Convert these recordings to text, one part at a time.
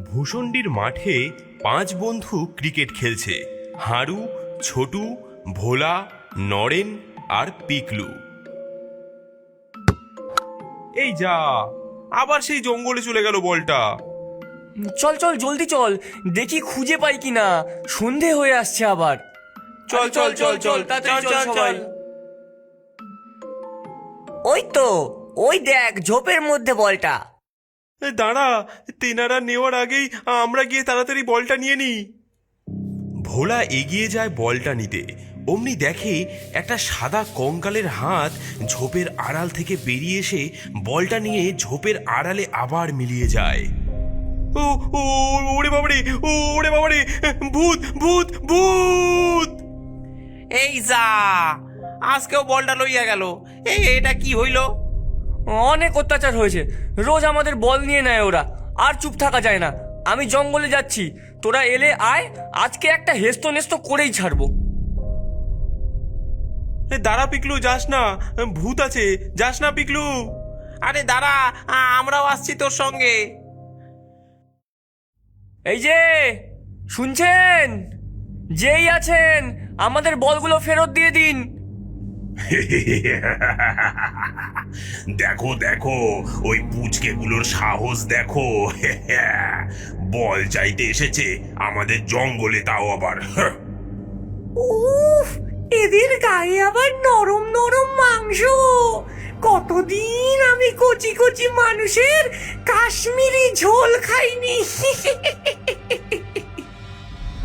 ভূষণ্ডির মাঠে 5 বন্ধু ক্রিকেট খেলছে। হারু, ছোটু, ভোলা, নরেন আর পিকলু। এই যা, আবার সেই জঙ্গলে চলে গেল বলটা। চল চল জলদি চল, দেখি খুঁজে পাই কিনা, সন্ধে হয়ে আসছে আবার। চল চল চল চল তাড়াতাড়ি চল সবাই। ওই তো, ওই দেখ ঝোপের মধ্যে বলটা। দাঁড়া, তেনারা নেওয়ার আগেই আমরা গিয়ে তাড়াতাড়ি বলটা নিয়ে নিই। ভোলা এগিয়ে যায় বলটা নিতে। অমনি দেখে একটা সাদা কঙ্কালের হাত ঝোপের আড়াল থেকে বেরিয়ে এসে বলটা নিয়ে ঝোপের আড়ালে আবার মিলিয়ে যায়। ও ও ওরে বাবারে, ওরে বাবারে, ভূত ভূত ভূত! এই যা, আজকেও বলটা লইয়া গেল। এটা কি হইল? অনেক অত্যাচার হয়েছে, রোজ আমাদের বল নিয়ে নেয় ওরা, আর চুপ থাকা যায় না। আমি জঙ্গলে যাচ্ছি, তোরা এলে আয়, আজকে একটা হেস্ত নেস্ত করেই ছাড়বো। দাঁড়া পিকলু, যাস না, ভূত আছে, যাস না পিকলু। আরে দাঁড়া, আমরাও আসছি তোর সঙ্গে। এই যে শুনছেন, যেই আছেন আমাদের বলগুলো ফেরত দিয়ে দিন। দেখো দেখো, ওই পুচকেগুলোর সাহস দেখো। বল চাইতে এসেছে আমাদের জঙ্গলে, তাও আবার। উফ, এদের গায়ে আবার নরম নরম মাংস। কতদিন আমি কচি কচি মানুষের কাশ্মীরি ঝোল খাইনি।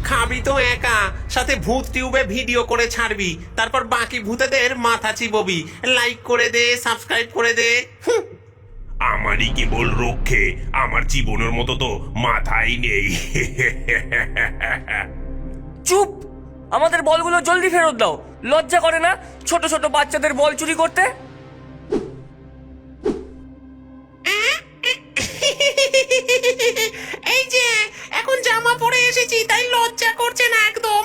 খাবি তো একা, সাথে ভূত টিউবে ভিডিও করে ছাড়বি, তারপর বাকি ভূতেদের মাথা চিববি। লাইক করে দে, সাবস্ক্রাইব করে দে। আমারই কেবল রক্ষে, আমার জীবনের মতো তো মাথাই নেই। চুপ, আমাদের বলগুলো জলদি ফেরত দাও। লজ্জা করে না ছোট ছোট বাচ্চাদের বল চুরি করতে? এই যে এখন জামা পরে এসেছি, তাই লজ্জা করছে না একদম।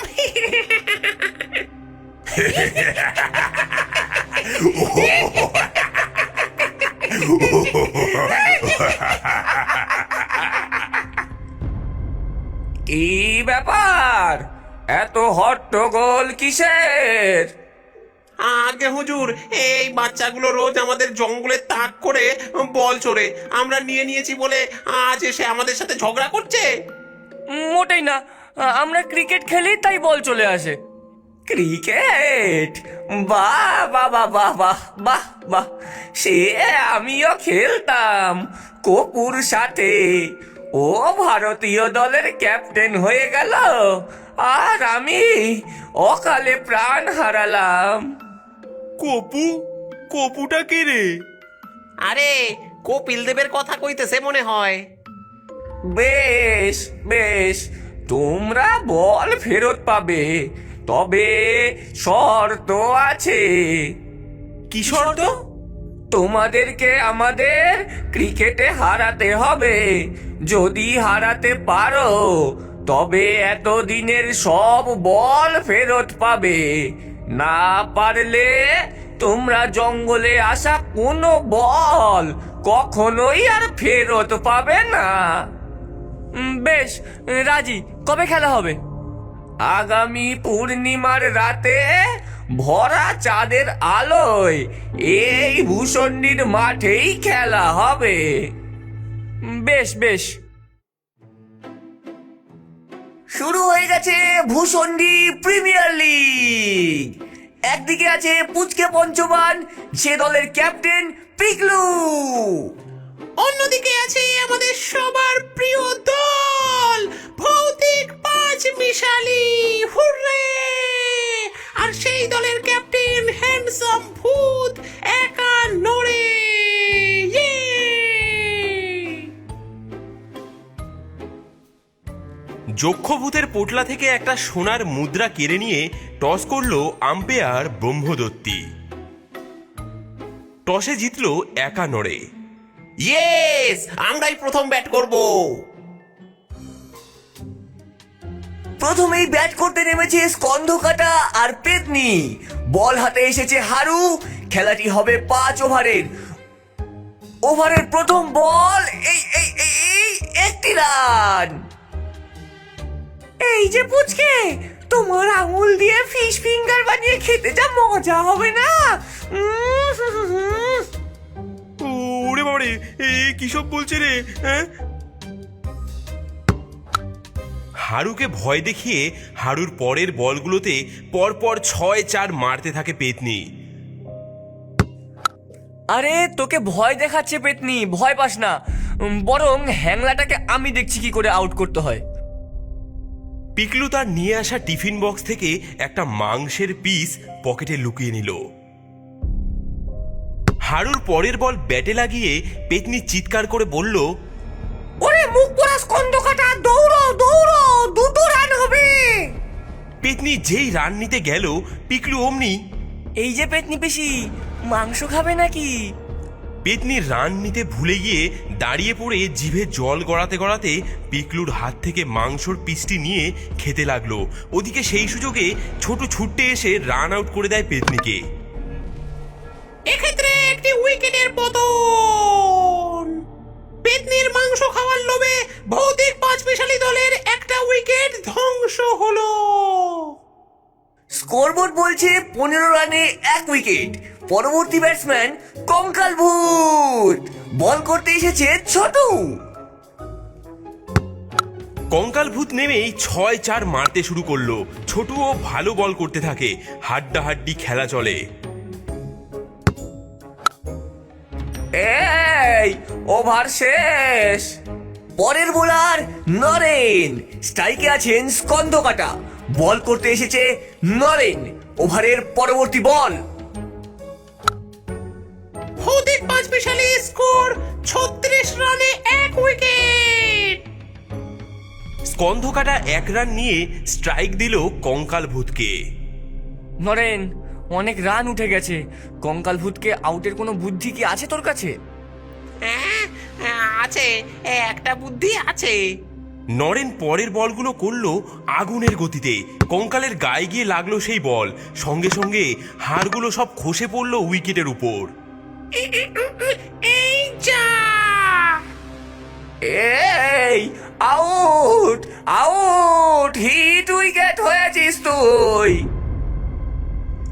কি ব্যাপার, এত হট্টগোল কিসের? আগে হুজুর, এই বাচ্চাগুলো রোজ আমাদের জঙ্গলে তাক করে বল চোরে, আমরা নিয়ে নিয়েছি বলে আজ এসে আমাদের সাথে ঝগড়া করছে। মোটেই না, আমরা ক্রিকেট খেলি তাই বল চলে আসে। ক্রিকেট? বাহ বাহ বাহ বাহ বাহ বাহ বাহ, সে আমিও খেলতাম কপুর সাথে। ও ভারতীয় দলের ক্যাপ্টেন হয়ে গেল, আর আমি অকালে প্রাণ হারালাম। কপু? কপুটা কে রে? আরে কপিল দেবের কথা কইতেছে মনে হয়। বেশ বেশ, তোমরা বল ফেরত পাবে, তবে শর্ত আছে। কি শর্ত? তোমাদেরকে আমাদের ক্রিকেটে হারাতে হবে। যদি হারাতে পারো তবে এতদিনের সব বল ফেরত পাবে, না পারলে তোমরা জঙ্গলে আসা কোনো বল কখনোই আর ফেরত পাবে না। বেশ, রাজি। কবে খেলা হবে? আগামী পূর্ণিমার রাতে ভরা চাঁদের আলোয় এই ভূষণ্ডির মাঠেই খেলা হবে। বেশ বেশ। শুরু হয়ে গেছে ভূষণ্ডি প্রিমিয়ার লিগ। একদিকে আছে পুচকে পঞ্চবান, সে দলের ক্যাপ্টেন পিকলু। অন্যদিকে আছে আমাদের সবার প্রিয় দল ভৌতিক পাঁচ মিশালি। হুররে! আর সেই দলের ক্যাপ্টেন হ্যান্ডসাম ভূত একা নড়ে। ইয়ে! যক্ষভূতের পোটলা থেকে একটা সোনার মুদ্রা কেড়ে নিয়ে টস করলো আম্পায়ার ব্রহ্মদত্তি। টসে জিতলো একা নড়ে। ইয়েস, আমরাই প্রথম ব্যাট করব। প্রথমেই ব্যাট করতে নেমেছে স্কন্ধকাটা আর পেতনি। বল হাতে এসেছে হারু। খেলাটি হবে 5 ওভারের। ওভারের প্রথম বল, এই এই এই একটি রান। এই যে পুচকে, তোমার আঙুল দিয়ে ফিশ ফিঙ্গার বানিয়ে খেতে যা মজা হবে না। ওরে বাবারে, এ কি সব বলছে রে? হ্যাঁ, হারুকে ভয় দেখিয়ে হারুর পরের বলগুলোতে পরপর 6-4 মারতে থাকে পেতনি। আরে তোকে ভয় দেখাচ্ছে পেতনি, ভয় পাস না। বরং হ্যাংলাটাকে আমি দেখছি কি করে আউট করতে হয়। পিকলু তার নিয়ে আসা টিফিন বক্স থেকে একটা মাংসের পিস পকেটে লুকিয়ে নিল। হারুর পরের বল ব্যাটে লাগিয়ে পেতনি চিৎকার করে বলল, ওরে মুখ পোড়া স্কন্ধ কাটা, দৌড়ো দৌড়ো, 2 রান হবে। পেতনি যেই রান নিতে গেল, পিকলু অমনি, এই যে পেতনি পিসি, মাংস খাবে নাকি? পেতনি রান নিতে ভুলে গিয়ে দাঁড়িয়ে পড়ে জিভে জল গড়াতে গড়াতে পিকলুর হাত থেকে মাংসর পিসটি নিয়ে খেতে লাগলো। ওদিকে সেই সুযোগে ছোট ছুট্টে এসে রান আউট করে দেয় পেতনিকে। এক্ষেত্রে একটি উইকেটের পতন। পেতনির মাংস খাওয়ার লোভে ভৌতিক পাঁচমিশালী দলের একটা উইকেট ধ্বংস হলো। স্কোরবোর্ড বলছে 15 রানে 1 উইকেট। পরবর্তী ব্যাটসম্যান কঙ্কাল ভূত, বল করতে এসেছে ছোটু। কঙ্কাল ভূত নেমেই 6-4 মারতে শুরু করলো। ছোটুও ভালো বল করতে থাকে, হাড্ডাহাড্ডি খেলা চলে। এই ওভার শেষ। পরের বোলার নরেন, স্ট্রাইকে আছেন স্কন্ধ কাটা, বল করতে এসেছে নরেন। ওভারের পরবর্তী বল। ভৌতিক পাঁচমিশালী স্কোর 36 রানে 1 উইকেট। স্কন্ধকাটা 1 রান নিয়ে স্ট্রাইক দিল কঙ্কাল ভূতকে। নরেন, অনেক রান উঠে গেছে। কঙ্কাল ভূতকে আউটের কোনো বুদ্ধি কি আছে তোর কাছে? হ্যাঁ, আছে, একটা বুদ্ধি আছে। নরেন পরের বলগুলো করলো আগুনের গতিতে। কঙ্কালের গায়ে গিয়ে লাগলো সেই বল, সঙ্গে সঙ্গে হাড়গুলো সব খসে পড়লো উইকেটের উপর। এই যা, এই আউট আউট, হিট উইকেট হয়েছিস তুই।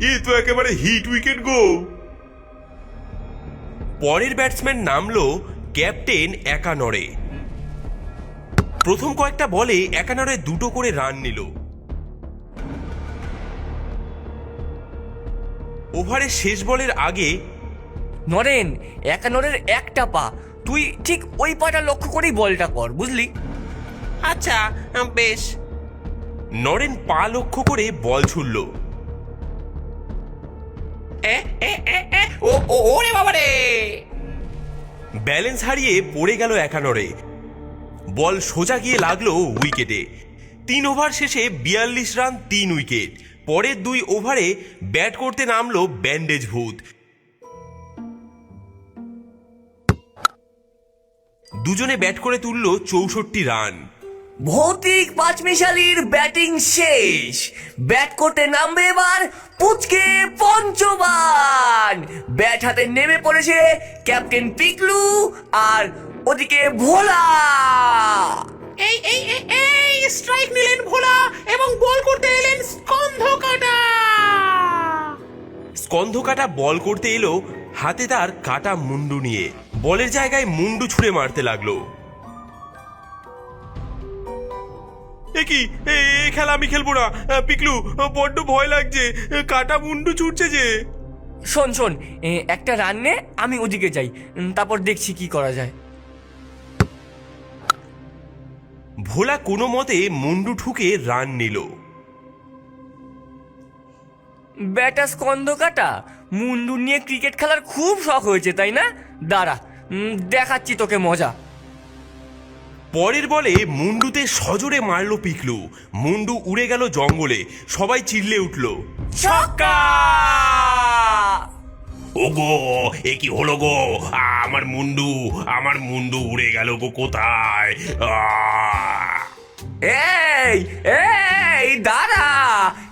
এ তো একেবারে হিট উইকেট গো। পরের ব্যাটসম্যান নামলো ক্যাপ্টেন একানরে। প্রথম কয়েকটা বলে একানরে 2টো করে রান নিল। ওভারের শেষ বলের আগে, নরেন, একানরের একটা পা, তুই ঠিক ওই পাটা লক্ষ্য করেই বলটা কর, বুঝলি? আচ্ছা বেশ। নরেন পা লক্ষ্য করে বল ছুড়ল। ওরে বাবারে, ব্যালেন্স হারিয়ে পড়ে গেল একানরে। বল সোজা গিয়ে লাগলো উইকেটে। 3 ওভার শেষে 42 রান, 3 উইকেট। পরের 2 ওভারে ব্যাট করতে নামলো ব্যান্ডেজ ভূত। দুজনে ব্যাট করে তুললো 64 রান। ভৌতিক পাঁচমিশালির ব্যাটিং শেষ। ব্যাট করতে নামবে এবার পুচকে পঞ্চবান। ব্যাট হাতে নেমে পড়েছে ক্যাপ্টেন পিকলু, আর ওদিকে ভোলা। এই এই এই- এই স্ট্রাইক নিলেন ভোলা এবং বল করতে এলেন স্কন্ধ কাটা। স্কন্ধকাটা বল করতে এলো হাতে তার কাটা মুন্ডু নিয়ে। বলের জায়গায় মুন্ডু ছুঁড়ে মারতে লাগলো। এ কি, এ খেলা আমি খেলবো না পিকলু, বড্ড ভয় লাগছে, কাটা মুন্ডু ছুটছে যে। শোন শোন, একটা রান নে, আমি ওদিকে যাই, তারপর দেখছি কি করা যায়। ভোলা কোনো মতে মুন্ডু ঠুকে রান নিল। ব্যাটা স্কন্ধ কাটা, মুন্ডু নিয়ে ক্রিকেট খেলার খুব শখ হয়েছে তাই না? দাঁড়া, দেখাচ্ছি তোকে মজা। পরের বলে মুন্ডুতে সজোরে মারলো পিকলু। মুন্ডু উড়ে গেল জঙ্গলে। সবাই চিল্লে উঠল, ছক্কা! ওগো, এ কি হলো গো? আমার মুন্ডু উড়ে গেল গো কোথায়? এই এই দাঁড়া,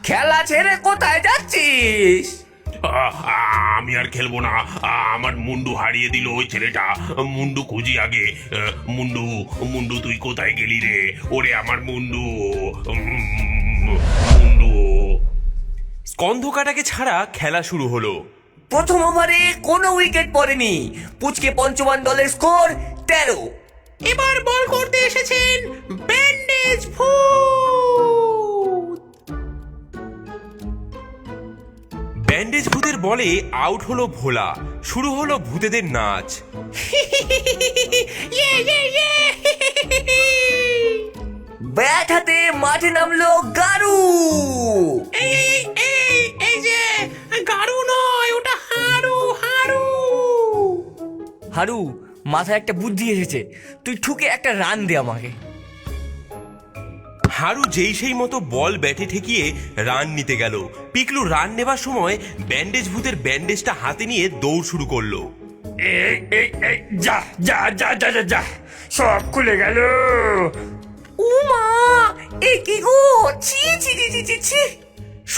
খেলা ছেড়ে কোথায় যাচ্ছিস? আমি আর খেলবো না। আমার মুন্ডু হারিয়ে দিল ওই ছেলেটা। মুন্ডু খুঁজি আগে। মুন্ডু, মুন্ডু তুই কোথায় গেলি রে? ওরে আমার মুন্ডু, মুন্ডু। স্কন্ধকাটাকে ছাড়া খেলা শুরু হলো। প্রথম ওভারে কোনো উইকেট পড়েনি। পুচকে পঞ্চমান দলের স্কোর 13। এবার বল করতে এসেছেন ব্যান্ডেজ ভূত। ব্যান্ডেজ ভূতের বলে আউট হলো ভোলা। শুরু হলো ভূতেদের নাচ। ইয়ে ইয়ে ইয়ে। ব্যাট হাতে মাঠে নামলো গারু। এই এই এই যে গাড়ু নয়, ওটা হারু হারু। হারু, মাথায় একটা বুদ্ধি এসেছে, তুই ঠুকে একটা রান দে আমাকে। হারু যেই সেই মতো বল ব্যাটে ঠেকিয়ে রান নিতে গেল। পিকলু রান নেবার সময় ব্যান্ডেজ ভূতের ব্যান্ডেজটা হাতে নিয়ে দৌড় শুরু করলো। এই এই এই যা যা যা যা যা যা, সব খুলে গেল। উমা, এ কি গো, ছি ছি ছি ছি ছি ছি।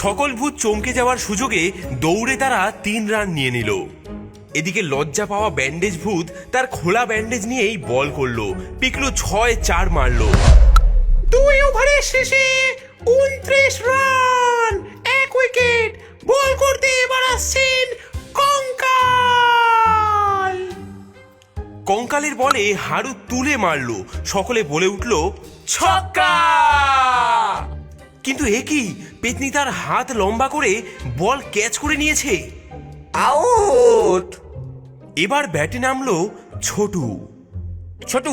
সকল ভূত চমকে যাওয়ার সুযোগে দৌড়ে তারা 3 রান নিয়ে নিল। এদিকে লজ্জা পাওয়া ব্যান্ডেজ ভূত তার খোলা ব্যান্ডেজ নিয়েই বল করলো। পিকলু 6-4 মারলো। 2 ওভারের শেষে 29 রান, 1 উইকেট। বল করতে এবার আসছেন কঙ্কাল। কঙ্কালের বলে হারু তুলে মারলো। সকলে বলে উঠল ছক্কা। কিন্তু এ কি, পেতনি তার হাত লম্বা করে বল ক্যাচ করে নিয়েছে। আউট। এবার ব্যাটে নামলো ছোটু। ছোটু,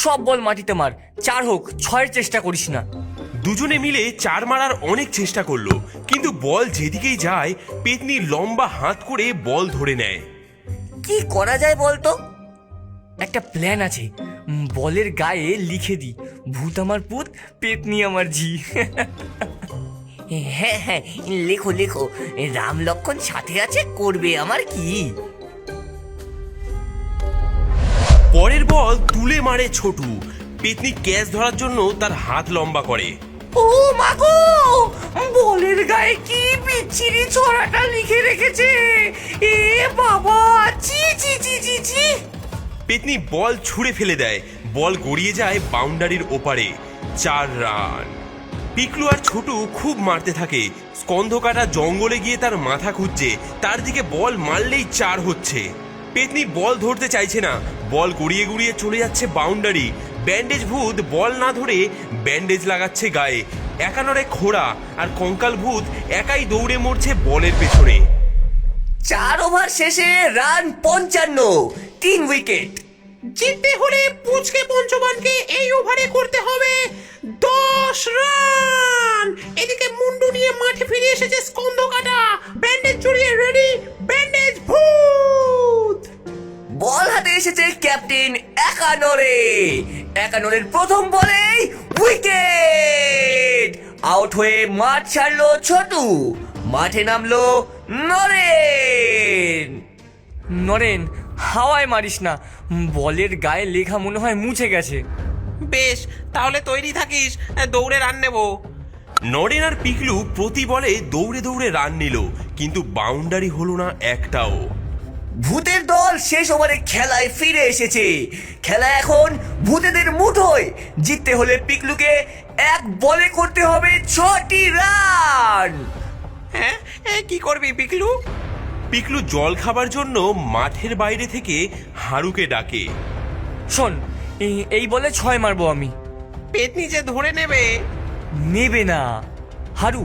সব বল মাটিতে মার, 4 হোক 6-এর চেষ্টা করিস না। দুজনে মিলে 4 মারার অনেক চেষ্টা করলো, কিন্তু বল যেদিকেই যায় পেতনি লম্বা হাত করে বল ধরে নেয়। কি করা যায় বলতো? একটা প্ল্যান আছে, বলের গায়ে লিখে দি, ভূত আমার পুত, পেতনি আমার জি। হ্যাঁ হ্যাঁ, লেখো লেখো, রাম লক্ষণ সাথে আছে, করবে আমার কি। পরের বল তুলে মারে ছোটু। পেতনি ক্যাচ ধরার জন্য তার হাত লম্বা করে। ও মাগো, বলের গায়ে কি বিচ্ছিরি ছড়াটা লিখে রেখেছে। এ বাবা, ছি ছি ছি ছি ছি। পেতনি বল ছুঁড়ে ফেলে দেয়। বল গড়িয়ে যায় বাউন্ডারির ওপারে। 4 রান। পিকলু আর ছোটু খুব মারতে থাকে। স্কন্ধকাটা জঙ্গলে গিয়ে তার মাথা খুঁজছে, তার দিকে বল মারলেই 4 হচ্ছে। পেতনি বল ধরতে চাইছে না, বল গড়িয়ে গড়িয়ে চলে যাচ্ছে বাউন্ডারি। ব্যান্ডেজ ভূত বল না ধরে ব্যান্ডেজ লাগাচ্ছে গায়ে। একানরে খোড়া আর কঙ্কাল ভূত একাই দৌড়ে মরছে বলের পেছনে। 4 ওভার শেষে রান 55, 3 উইকেট। জিততে হলে পুচকে পঞ্চমানকে এই ওভারে করতে হবে 10 রান। এদিকে মুন্ডু নিয়ে মাঠে ফিরে এসেছে স্কন্ধকাটা। ব্যান্ডেজ জড়িয়ে রেডি ব্যান্ডেজ ভূত। বল হাতে এসেছে ক্যাপ্টেন একানরে। একানরের প্রথম বলেই উইকেট। আউট হয়ে মাঠ ছাড়লো ছোটু। মাঠে নামলো নরেন। নরেন, হাওয়ায় মারিস না, বলের গায়ে লেখা মনে হয় মুছে গেছে। বেশ, তাহলে তৈরি থাকিস, দৌড়ে রান নেবো। নরেন আর পিকলু প্রতি বলে দৌড়ে দৌড়ে রান নিল, কিন্তু বাউন্ডারি হলো না একটাও। ভূতের দল শেষ ওভারে খেলায় ফিরে এসেছে। খেলা এখন ভূতেদের মুঠোয়। জিততে হলে পিকলুকে 1 বলে করতে হবে 6টি রান। হ্যাঁ, কি করবি পিকলু? পিকলু জল খাবার জন্য মাঠের বাইরে থেকে হারুকে ডাকে। শোন, এই বলে 6 মারবো আমি। পেতনি যে ধরে নেবে। নেবে না। হারু,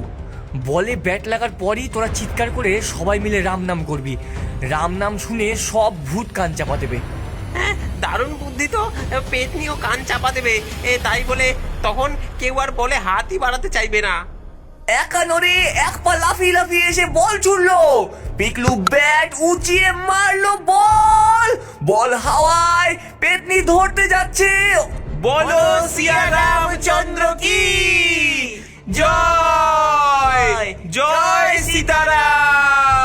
বলে ব্যাট লাগার পরই তোরা চিৎকার করে সবাই মিলে রাম নাম করবি। রাম নাম শুনে সব ভূত কান চাপা দেবে। হ্যাঁ, দারুণ বুদ্ধি তো। পেতনিও কান চাপা দেবে, তাই বলে তখন কেউ আর বলে হাতই বাড়াতে চাইবে না। একানরে 1 পা লাফিয়ে লাফিয়ে এসে বল ছুড়লো। পিকলু ব্যাট উঁচিয়ে মারলো বল। বল হাওয়ায়, পেতনি ধরতে যাচ্ছে। বলো সিয়া রামচন্দ্র কি জয়, জয় সীতারাম।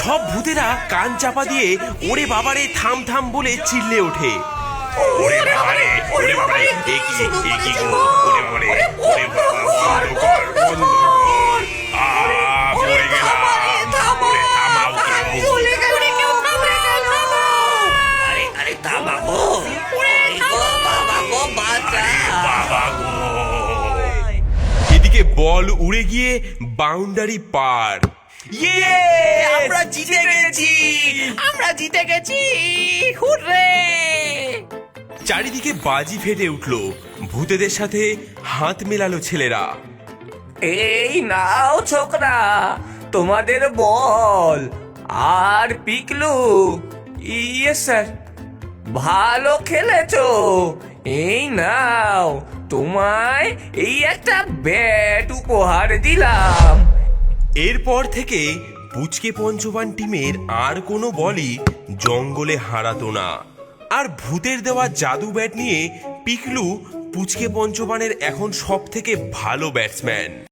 সব ভূতেরা কান চাপা দিয়ে ওরে বাবারে থাম থাম বলে চিল্লে ওঠে। ওরে বাবারে, ওরে বাবারে, এ কি গো, ওরে বাবারে, ওরে বাবা, বন্ধ কর, বন্ধ কর। পড়ে গেলাম। বল উড়ে গিয়ে বাউন্ডারি পার। ইয়ে, আমরা জিতে গেছি, আমরা জিতে গেছি, হুররে! চারিদিকে বাজি ফেটে উঠল। ভূতেদের সাথে হাত মেলালো ছেলেরা। এই নাও ছোকরা, তোমাদের বল। আর পিকলু, ইয়ে স্যার, ভালো খেলেছো। এই নাও, তোমায় এই একটা ব্যাট উপহার দিলাম। এরপর থেকে পুচকে পঞ্চবান টিমের আর কোনো বলই জঙ্গলে হারাতো না। আর ভূতের দেওয়া জাদু ব্যাট নিয়ে পিকলু পুচকে পঞ্চবানের এখন সব থেকে ভালো ব্যাটসম্যান।